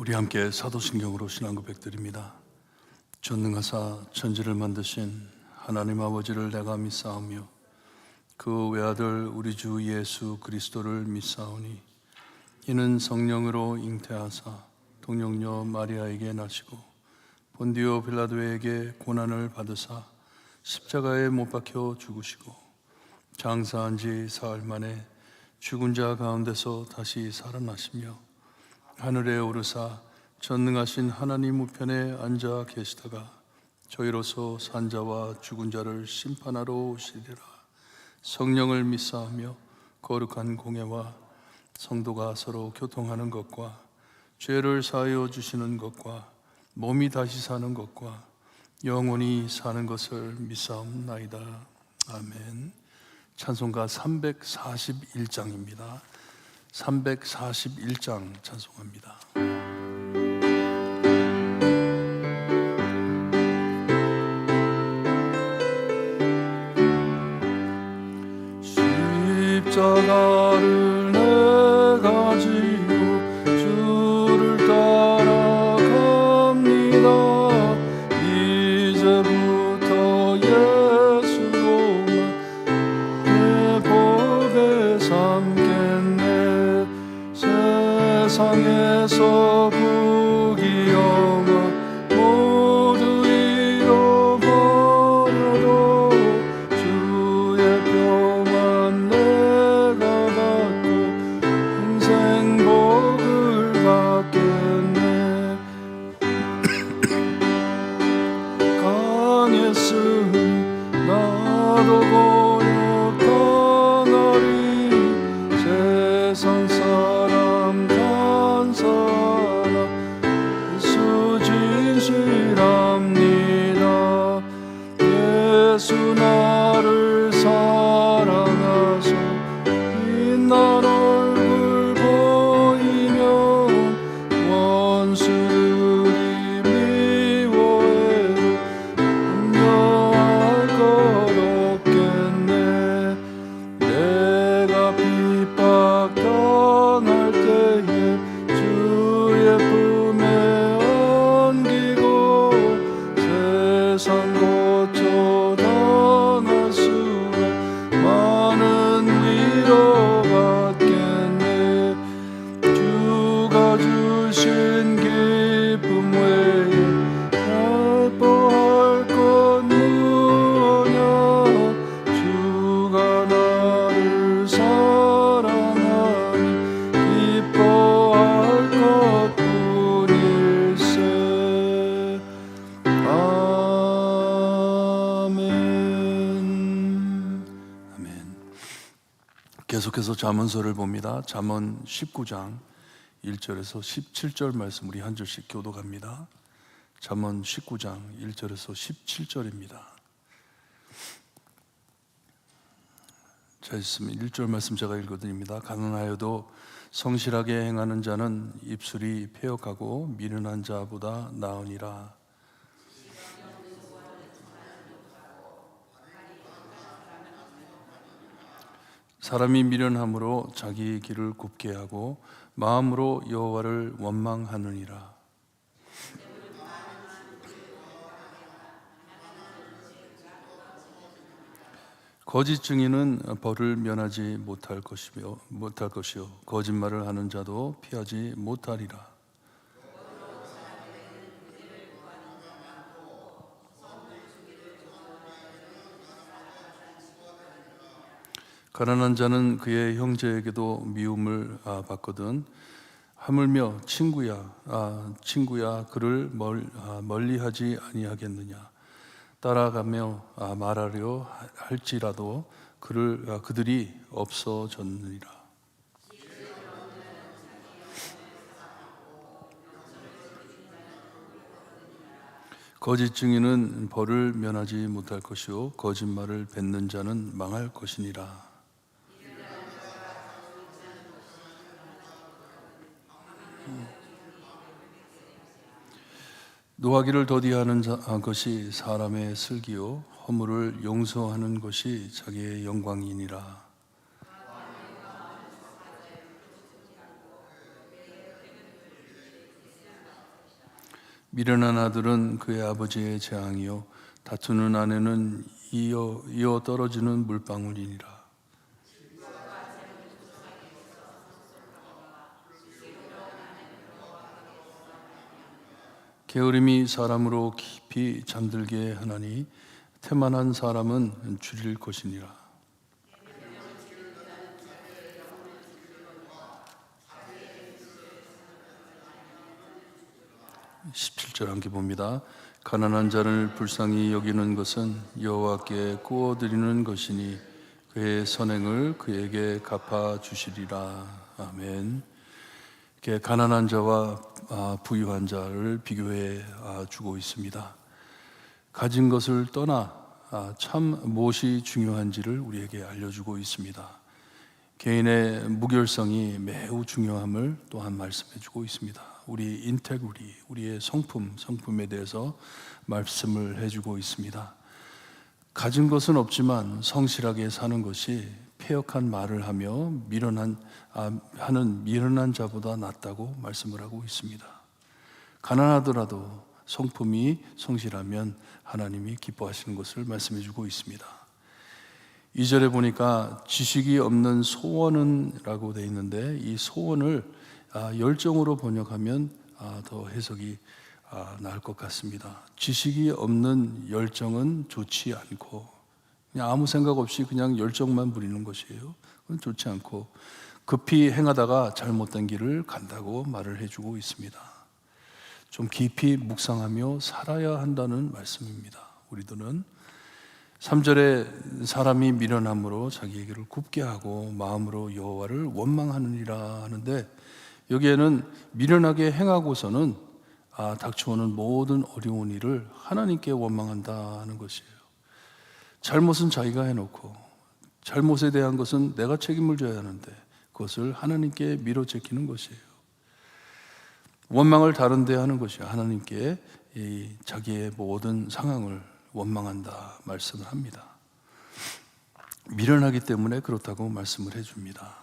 우리 함께 사도신경으로 신앙 고백드립니다. 전능하사 천지를 만드신 하나님 아버지를 내가 믿사오며 그 외아들 우리 주 예수 그리스도를 믿사오니 이는 성령으로 잉태하사 동정녀 마리아에게 나시고 본디오 빌라도에게 고난을 받으사 십자가에 못 박혀 죽으시고 장사한 지 사흘 만에 죽은 자 가운데서 다시 살아나시며 하늘에 오르사 전능하신 하나님 우편에 앉아 계시다가 저희로서 산 자와 죽은 자를 심판하러 오시리라. 성령을 믿사오며 거룩한 공예와 성도가 서로 교통하는 것과 죄를 사하여 주시는 것과 몸이 다시 사는 것과 영원히 사는 것을 믿사옵나이다. 아멘. 찬송가 341장입니다. 341장 찬송합니다. 십자가를 내가 지고 주를 따라갑니다. 이제부터 예수로만 내 법에 삼겠네. 세상에서 부귀영화 모두 잃어버려도 주의 뼈만 내가 받고 평생 복을 받겠네. 강했으니 나도 고역하나리. 세상 사람 간 사람 예수 진실합니다. 예수 나를 사랑하사 빛난 얼굴 보이면 원수들이 미워해도 염려할 것 없겠네. 내가 핍박당할 때에 주의 품에 안기고 세상 고쳐 당할 수가 많은 위로받겠네. 주가 주신 기쁨 외에 기뻐할 것 무엇냐. 주가 나를 사랑하니 기뻐할 것뿐일세. 아멘. 아멘. 계속해서 잠언서를 봅니다. 잠언 19장 1절에서 17절 말씀 우리 한 절씩 교독합니다. 잠언 19장 1절에서 17절입니다. 자, 있으면 1절 말씀 제가 읽어드립니다. 가난하여도 성실하게 행하는 자는 입술이 패역하고 미련한 자보다 나으니라. 사람이 미련함으로 자기 길을 굽게 하고 마음으로 여호와를 원망하느니라. 거짓 증인은 벌을 면하지 못할 것이요 거짓말을 하는 자도 피하지 못하리라. 가난한 자는 그의 형제에게도 미움을 받거든 하물며 친구야 그를 멀리하지 아니하겠느냐. 따라가며 말하려 할지라도 그들이 없어졌느니라. 거짓 증인은 벌을 면하지 못할 것이요 거짓말을 뱉는 자는 망할 것이니라. 노하기를 더디하는 것이 사람의 슬기요 허물을 용서하는 것이 자기의 영광이니라. 미련한 아들은 그의 아버지의 재앙이요 다투는 아내는 이어 떨어지는 물방울이니라. 게으름이 사람으로 깊이 잠들게 하나니 태만한 사람은 줄일 것이니라. 17절 함께 봅니다. 가난한 자를 불쌍히 여기는 것은 여호와께 구워드리는 것이니 그의 선행을 그에게 갚아주시리라. 아멘. 이렇게 가난한 자와 부유한 자를 비교해 주고 있습니다. 가진 것을 떠나 참 무엇이 중요한지를 우리에게 알려주고 있습니다. 개인의 무결성이 매우 중요함을 또한 말씀해 주고 있습니다. 우리 인테그리티, 우리의 성품에 대해서 말씀을 해주고 있습니다. 가진 것은 없지만 성실하게 사는 것이 패역한 말을 하며 하는 미련한 자보다 낫다고 말씀을 하고 있습니다. 가난하더라도 성품이 성실하면 하나님이 기뻐하시는 것을 말씀해 주고 있습니다. 2절에 보니까 지식이 없는 소원은 라고 되어 있는데, 이 소원을 열정으로 번역하면 더 해석이 나을 것 같습니다. 지식이 없는 열정은 좋지 않고 그냥 아무 생각 없이 그냥 열정만 부리는 것이에요. 그건 좋지 않고 급히 행하다가 잘못된 길을 간다고 말을 해주고 있습니다. 좀 깊이 묵상하며 살아야 한다는 말씀입니다. 우리들은 3절에 사람이 미련함으로 자기에게를 굽게 하고 마음으로 여호와를 원망하느니라 하는데, 여기에는 미련하게 행하고서는 닥쳐오는 모든 어려운 일을 하나님께 원망한다는 것이에요. 잘못은 자기가 해놓고 잘못에 대한 것은 내가 책임을 져야 하는데 그것을 하나님께 밀어제기는 것이에요. 원망을 다른 데 하는 것이에요. 하나님께 자기의 모든 상황을 원망한다 말씀을 합니다. 미련하기 때문에 그렇다고 말씀을 해줍니다.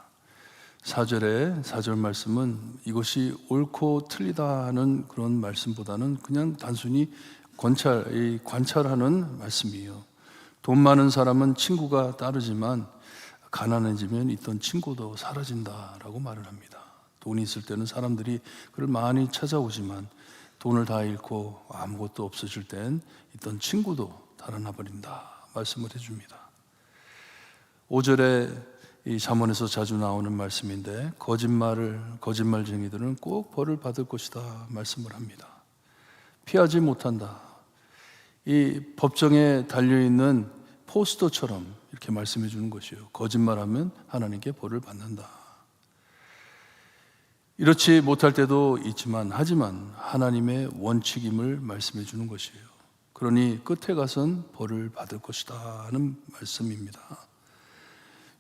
4절 말씀은 이것이 옳고 틀리다 하는 그런 말씀보다는 그냥 단순히 관찰하는 말씀이에요. 돈 많은 사람은 친구가 따르지만 가난해지면 있던 친구도 사라진다라고 말을 합니다. 돈이 있을 때는 사람들이 그를 많이 찾아오지만 돈을 다 잃고 아무것도 없어질 땐 있던 친구도 달아나 버린다 말씀을 해줍니다. 5절에 이 잠언에서 자주 나오는 말씀인데, 거짓말쟁이들은 꼭 벌을 받을 것이다 말씀을 합니다. 피하지 못한다. 이 법정에 달려있는 포스터처럼 이렇게 말씀해 주는 것이에요. 거짓말하면 하나님께 벌을 받는다. 이렇지 못할 때도 있지만 하지만 하나님의 원칙임을 말씀해 주는 것이에요. 그러니 끝에 가선 벌을 받을 것이다 하는 말씀입니다.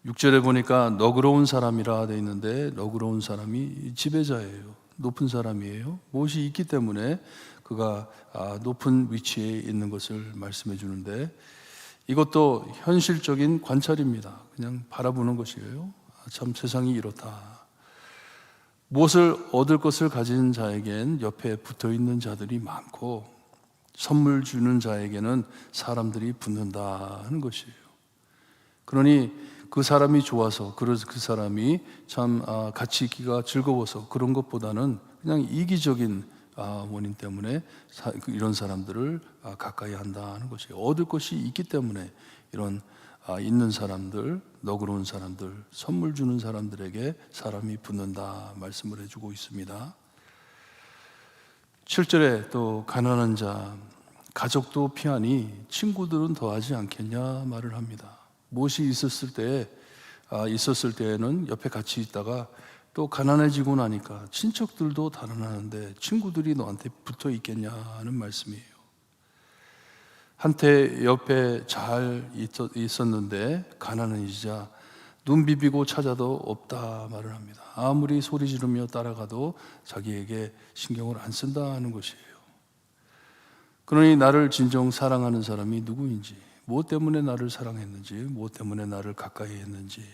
6절에 보니까 너그러운 사람이라 되어 있는데, 너그러운 사람이 지배자예요. 높은 사람이에요. 무엇이 있기 때문에 그가 높은 위치에 있는 것을 말씀해 주는데, 이것도 현실적인 관찰입니다. 그냥 바라보는 것이에요. 참 세상이 이렇다. 무엇을 얻을 것을 가진 자에겐 옆에 붙어 있는 자들이 많고, 선물 주는 자에게는 사람들이 붙는다 하는 것이에요. 그러니 그 사람이 좋아서, 그 사람이 참 같이 있기가 즐거워서 그런 것보다는 그냥 이기적인 원인 때문에 이런 사람들을 가까이 한다 하는 것이에요. 얻을 것이 있기 때문에 이런 있는 사람들, 너그러운 사람들, 선물 주는 사람들에게 사람이 붙는다 말씀을 해주고 있습니다. 7절에 또 가난한 자, 가족도 피하니 친구들은 더하지 않겠냐 말을 합니다. 무엇이 있었을 때에는 옆에 같이 있다가 또 가난해지고 나니까 친척들도 달아나는데 친구들이 너한테 붙어 있겠냐 하는 말씀이에요. 한때 옆에 잘 있었는데 가난해지자 눈 비비고 찾아도 없다 말을 합니다. 아무리 소리 지르며 따라가도 자기에게 신경을 안 쓴다 하는 것이에요. 그러니 나를 진정 사랑하는 사람이 누구인지, 무엇 때문에 나를 사랑했는지, 무엇 때문에 나를 가까이 했는지,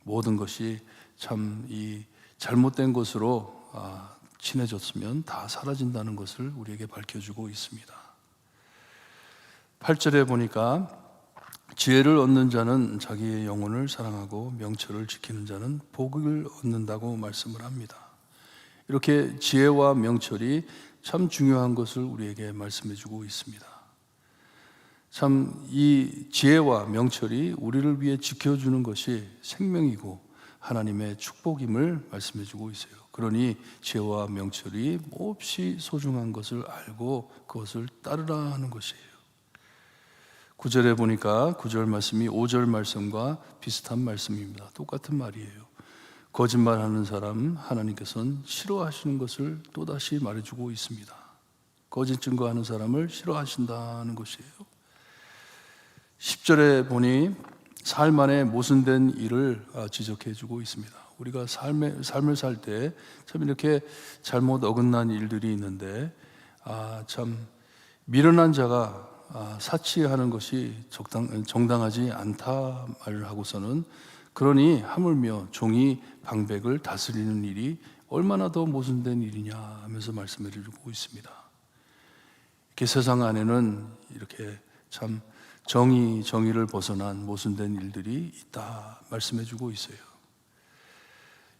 모든 것이 참 이 잘못된 것으로 친해졌으면 다 사라진다는 것을 우리에게 밝혀주고 있습니다. 8절에 보니까 지혜를 얻는 자는 자기의 영혼을 사랑하고 명철을 지키는 자는 복을 얻는다고 말씀을 합니다. 이렇게 지혜와 명철이 참 중요한 것을 우리에게 말씀해 주고 있습니다. 참 이 지혜와 명철이 우리를 위해 지켜주는 것이 생명이고 하나님의 축복임을 말씀해 주고 있어요. 그러니 지혜와 명철이 몹시 소중한 것을 알고 그것을 따르라 하는 것이에요. 9절에 보니까 9절 말씀이 5절 말씀과 비슷한 말씀입니다. 똑같은 말이에요. 거짓말하는 사람 하나님께서는 싫어하시는 것을 또다시 말해주고 있습니다. 거짓 증거하는 사람을 싫어하신다는 것이에요. 10절에 보니 삶 안에 모순된 일을 지적해 주고 있습니다. 우리가 삶을 살 때 참 이렇게 잘못 어긋난 일들이 있는데 참 미련한 자가 사치하는 것이 정당하지 않다 말을 하고서는 그러니 하물며 종이 방백을 다스리는 일이 얼마나 더 모순된 일이냐 하면서 말씀해 주고 있습니다. 이렇게 세상 안에는 이렇게 참 정의를 벗어난 모순된 일들이 있다 말씀해 주고 있어요.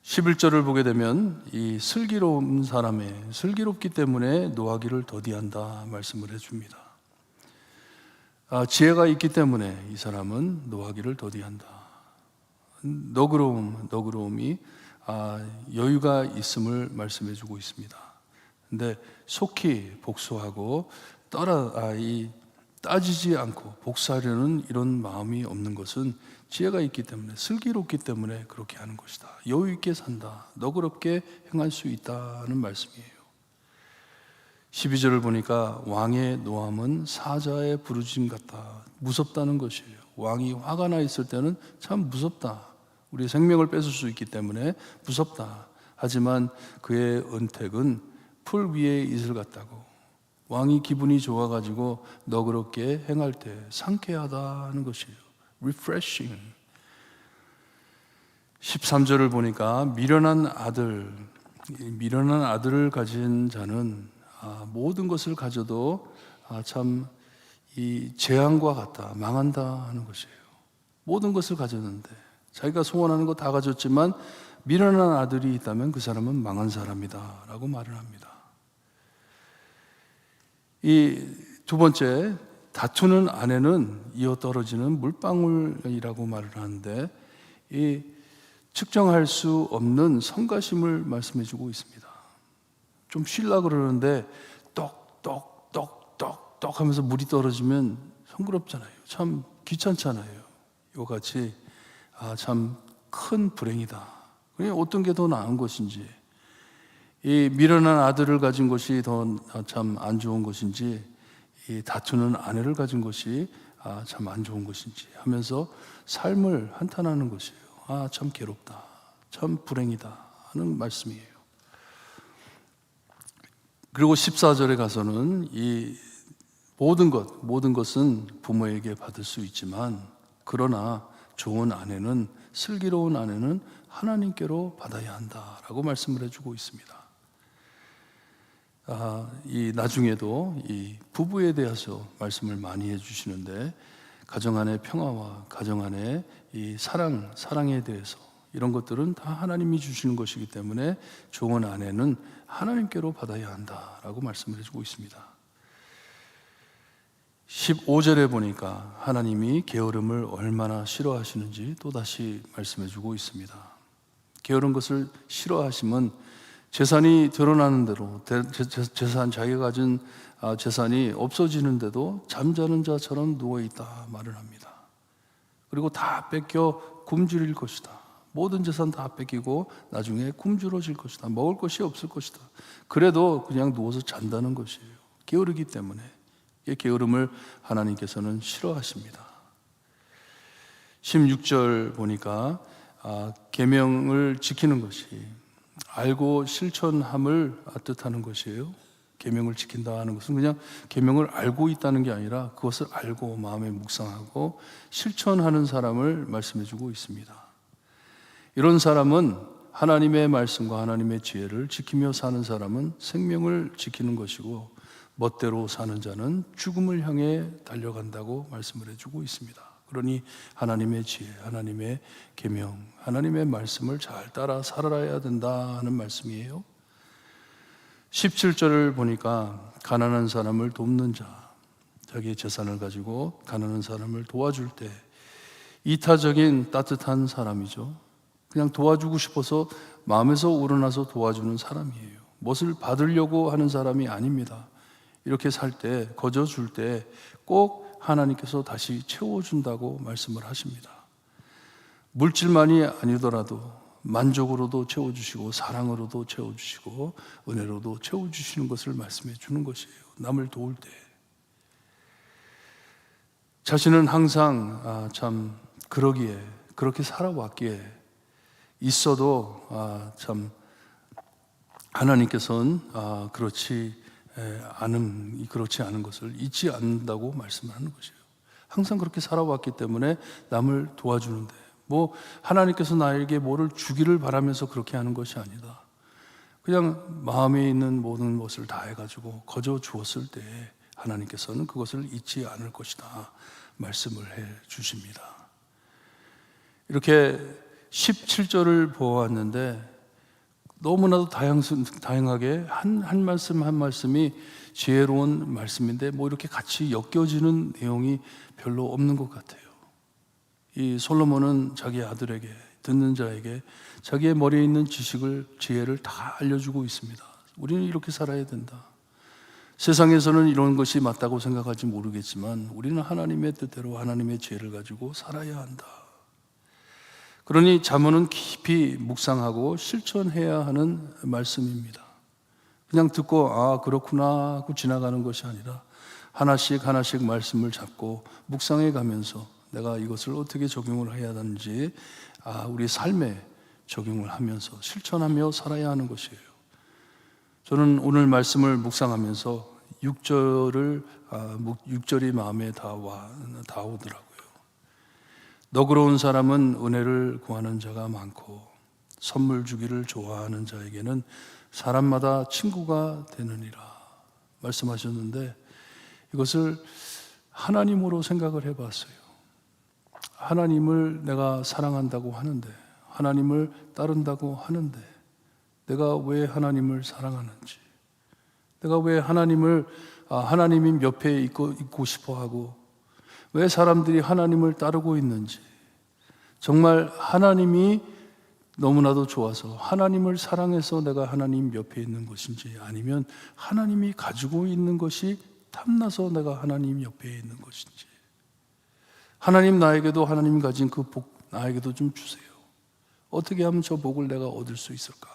11절을 보게 되면 이 슬기로운 사람의 슬기롭기 때문에 노하기를 더디한다 말씀을 해줍니다. 지혜가 있기 때문에 이 사람은 노하기를 더디한다. 너그러움이 여유가 있음을 말씀해 주고 있습니다. 근데 속히 복수하고 따지지 않고 복수하려는 이런 마음이 없는 것은 지혜가 있기 때문에 슬기롭기 때문에 그렇게 하는 것이다. 여유 있게 산다. 너그럽게 행할 수 있다는 말씀이에요. 12절을 보니까 왕의 노함은 사자의 부르짖음 같다. 무섭다는 것이에요. 왕이 화가 나 있을 때는 참 무섭다. 우리의 생명을 뺏을 수 있기 때문에 무섭다. 하지만 그의 은택은 풀 위에 이슬 같다고. 왕이 기분이 좋아가지고 너그럽게 행할 때 상쾌하다는 것이에요. refreshing. 13절을 보니까 미련한 아들을 가진 자는 모든 것을 가져도 참 이 재앙과 같다, 망한다 하는 것이에요. 모든 것을 가졌는데 자기가 소원하는 거 다 가졌지만 미련한 아들이 있다면 그 사람은 망한 사람이다 라고 말을 합니다. 이 두 번째, 다투는 아내는 이어 떨어지는 물방울이라고 말을 하는데 이 측정할 수 없는 성가심을 말씀해 주고 있습니다. 좀 쉬려고 그러는데 똑 하면서 물이 떨어지면 성스럽잖아요. 참 귀찮잖아요. 이와 같이 참 큰 불행이다. 그냥 어떤 게 더 나은 것인지, 이 미련한 아들을 가진 것이 더 참 안 좋은 것인지, 이 다투는 아내를 가진 것이 참 안 좋은 것인지 하면서 삶을 한탄하는 것이에요. 참 괴롭다, 참 불행이다 하는 말씀이에요. 그리고 14절에 가서는 이 모든 것은 부모에게 받을 수 있지만 그러나 좋은 아내는, 슬기로운 아내는 하나님께로 받아야 한다라고 말씀을 해주고 있습니다. 이 나중에도 이 부부에 대해서 말씀을 많이 해주시는데 가정 안의 평화와 가정 안의 이 사랑에 대해서 이런 것들은 다 하나님이 주시는 것이기 때문에 좋은 아내는 하나님께로 받아야 한다라고 말씀을 해주고 있습니다. 15절에 보니까 하나님이 게으름을 얼마나 싫어하시는지 또다시 말씀해주고 있습니다. 게으른 것을 싫어하시면 재산이 드러나는 대로 자기가 가진 재산이 없어지는데도 잠자는 자처럼 누워있다 말을 합니다. 그리고 다 뺏겨 굶주릴 것이다. 모든 재산 다 뺏기고 나중에 굶주러질 것이다. 먹을 것이 없을 것이다. 그래도 그냥 누워서 잔다는 것이에요. 게으르기 때문에. 이 게으름을 하나님께서는 싫어하십니다. 16절 보니까 계명을 지키는 것이 알고 실천함을 뜻하는 것이에요. 계명을 지킨다 하는 것은 그냥 계명을 알고 있다는 게 아니라 그것을 알고 마음에 묵상하고 실천하는 사람을 말씀해 주고 있습니다. 이런 사람은 하나님의 말씀과 하나님의 지혜를 지키며 사는 사람은 생명을 지키는 것이고 멋대로 사는 자는 죽음을 향해 달려간다고 말씀을 해주고 있습니다. 그러니 하나님의 지혜, 하나님의 계명, 하나님의 말씀을 잘 따라 살아야 된다 하는 말씀이에요. 17절을 보니까 가난한 사람을 돕는 자, 자기의 재산을 가지고 가난한 사람을 도와줄 때 이타적인 따뜻한 사람이죠. 그냥 도와주고 싶어서 마음에서 우러나서 도와주는 사람이에요. 무엇을 받으려고 하는 사람이 아닙니다. 이렇게 살 때, 거저 줄 때 꼭 하나님께서 다시 채워준다고 말씀을 하십니다. 물질만이 아니더라도 만족으로도 채워주시고 사랑으로도 채워주시고 은혜로도 채워주시는 것을 말씀해 주는 것이에요. 남을 도울 때 자신은 항상 참 그러기에, 그렇게 살아왔기에 있어도 참 하나님께서는 그렇지 않은 것을 잊지 않는다고 말씀을 하는 것이에요. 항상 그렇게 살아왔기 때문에 남을 도와주는데 하나님께서 나에게 뭐를 주기를 바라면서 그렇게 하는 것이 아니다. 그냥 마음에 있는 모든 것을 다 해가지고 거저 주었을 때 하나님께서는 그것을 잊지 않을 것이다 말씀을 해 주십니다. 이렇게 17절을 보았는데 너무나도 다양하게 한 말씀 한 말씀이 지혜로운 말씀인데 이렇게 같이 엮여지는 내용이 별로 없는 것 같아요. 이 솔로몬은 자기 아들에게, 듣는 자에게 자기의 머리에 있는 지혜를 다 알려주고 있습니다. 우리는 이렇게 살아야 된다. 세상에서는 이런 것이 맞다고 생각할지 모르겠지만 우리는 하나님의 뜻대로 하나님의 지혜를 가지고 살아야 한다. 그러니 잠언은 깊이 묵상하고 실천해야 하는 말씀입니다. 그냥 듣고 그렇구나 하고 지나가는 것이 아니라 하나씩 하나씩 말씀을 잡고 묵상해 가면서 내가 이것을 어떻게 적용을 해야 하는지 우리 삶에 적용을 하면서 실천하며 살아야 하는 것이에요. 저는 오늘 말씀을 묵상하면서 6절이 마음에 다 오더라고요. 너그러운 사람은 은혜를 구하는 자가 많고 선물 주기를 좋아하는 자에게는 사람마다 친구가 되느니라 말씀하셨는데 이것을 하나님으로 생각을 해봤어요. 하나님을 내가 사랑한다고 하는데 하나님을 따른다고 하는데 내가 왜 하나님을 사랑하는지, 내가 왜 하나님이 옆에 있고 싶어하고 왜 사람들이 하나님을 따르고 있는지, 정말 하나님이 너무나도 좋아서 하나님을 사랑해서 내가 하나님 옆에 있는 것인지, 아니면 하나님이 가지고 있는 것이 탐나서 내가 하나님 옆에 있는 것인지, 하나님 나에게도 하나님 가진 그 복 나에게도 좀 주세요. 어떻게 하면 저 복을 내가 얻을 수 있을까?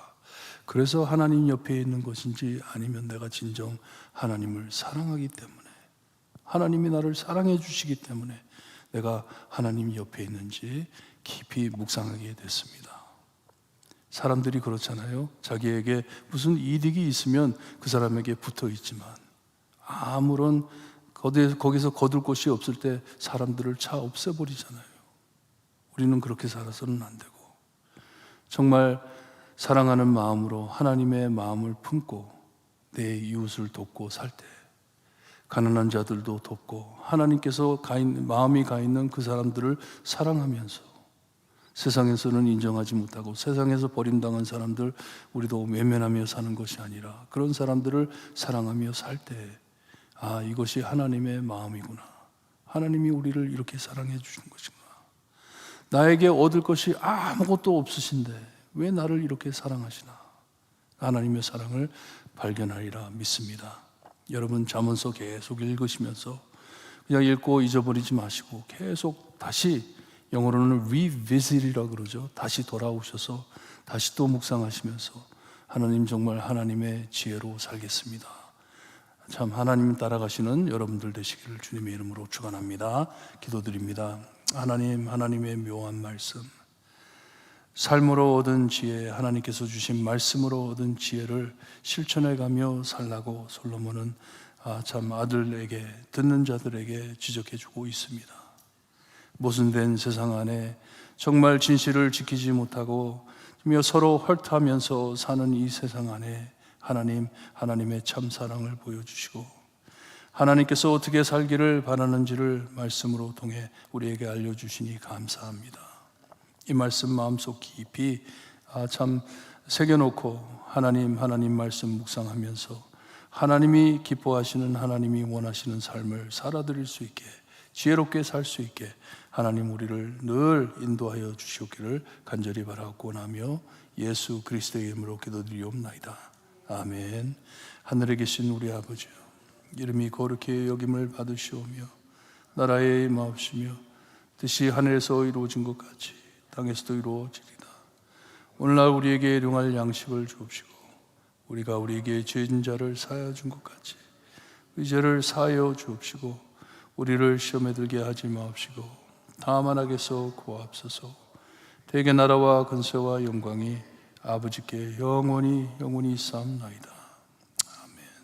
그래서 하나님 옆에 있는 것인지, 아니면 내가 진정 하나님을 사랑하기 때문에, 하나님이 나를 사랑해 주시기 때문에 내가 하나님 옆에 있는지 깊이 묵상하게 됐습니다. 사람들이 그렇잖아요. 자기에게 무슨 이득이 있으면 그 사람에게 붙어 있지만 아무런 거기서 거둘 곳이 없을 때 사람들을 차 없애버리잖아요. 우리는 그렇게 살아서는 안 되고 정말 사랑하는 마음으로 하나님의 마음을 품고 내 이웃을 돕고 살 때, 가난한 자들도 돕고 하나님께서 마음이 가 있는 그 사람들을 사랑하면서, 세상에서는 인정하지 못하고 세상에서 버림당한 사람들 우리도 외면하며 사는 것이 아니라 그런 사람들을 사랑하며 살 때 이것이 하나님의 마음이구나, 하나님이 우리를 이렇게 사랑해 주시는 것이구나, 나에게 얻을 것이 아무것도 없으신데 왜 나를 이렇게 사랑하시나, 하나님의 사랑을 발견하리라 믿습니다. 여러분 잠언서 계속 읽으시면서 그냥 읽고 잊어버리지 마시고 계속 다시, 영어로는 revisit이라고 그러죠. 다시 돌아오셔서 다시 또 묵상하시면서 하나님 정말 하나님의 지혜로 살겠습니다. 참 하나님 따라가시는 여러분들 되시기를 주님의 이름으로 축원합니다. 기도드립니다. 하나님, 하나님의 묘한 말씀, 삶으로 얻은 지혜, 하나님께서 주신 말씀으로 얻은 지혜를 실천해가며 살라고 솔로몬은 참 아들에게, 듣는 자들에게 지적해주고 있습니다. 모순된 세상 안에 정말 진실을 지키지 못하고 이며 서로 헐트하면서 사는 이 세상 안에 하나님의 참 사랑을 보여주시고 하나님께서 어떻게 살기를 바라는지를 말씀으로 통해 우리에게 알려주시니 감사합니다. 이 말씀 마음속 깊이 참 새겨놓고 하나님 말씀 묵상하면서 하나님이 기뻐하시는, 하나님이 원하시는 삶을 살아드릴 수 있게, 지혜롭게 살 수 있게 하나님 우리를 늘 인도하여 주시옵기를 간절히 바라고 나며 예수 그리스도의 이름으로 기도드리옵나이다. 아멘. 하늘에 계신 우리 아버지여, 이름이 거룩히 여김을 받으시오며 나라의 임하옵시며 뜻이 하늘에서 이루어진 것 같이 땅에서도 이루어지리다. 오늘날 우리에게 일용할 양식을 주옵시고 우리가 우리에게 죄진 자를 사하여 준 것 같이 우리 죄를 사하여 주옵시고 우리를 시험에 들게 하지 마옵시고 다만 악에서 구하옵소서. 대개 나라와 근세와 영광이 아버지께 영원히 있사옵나이다.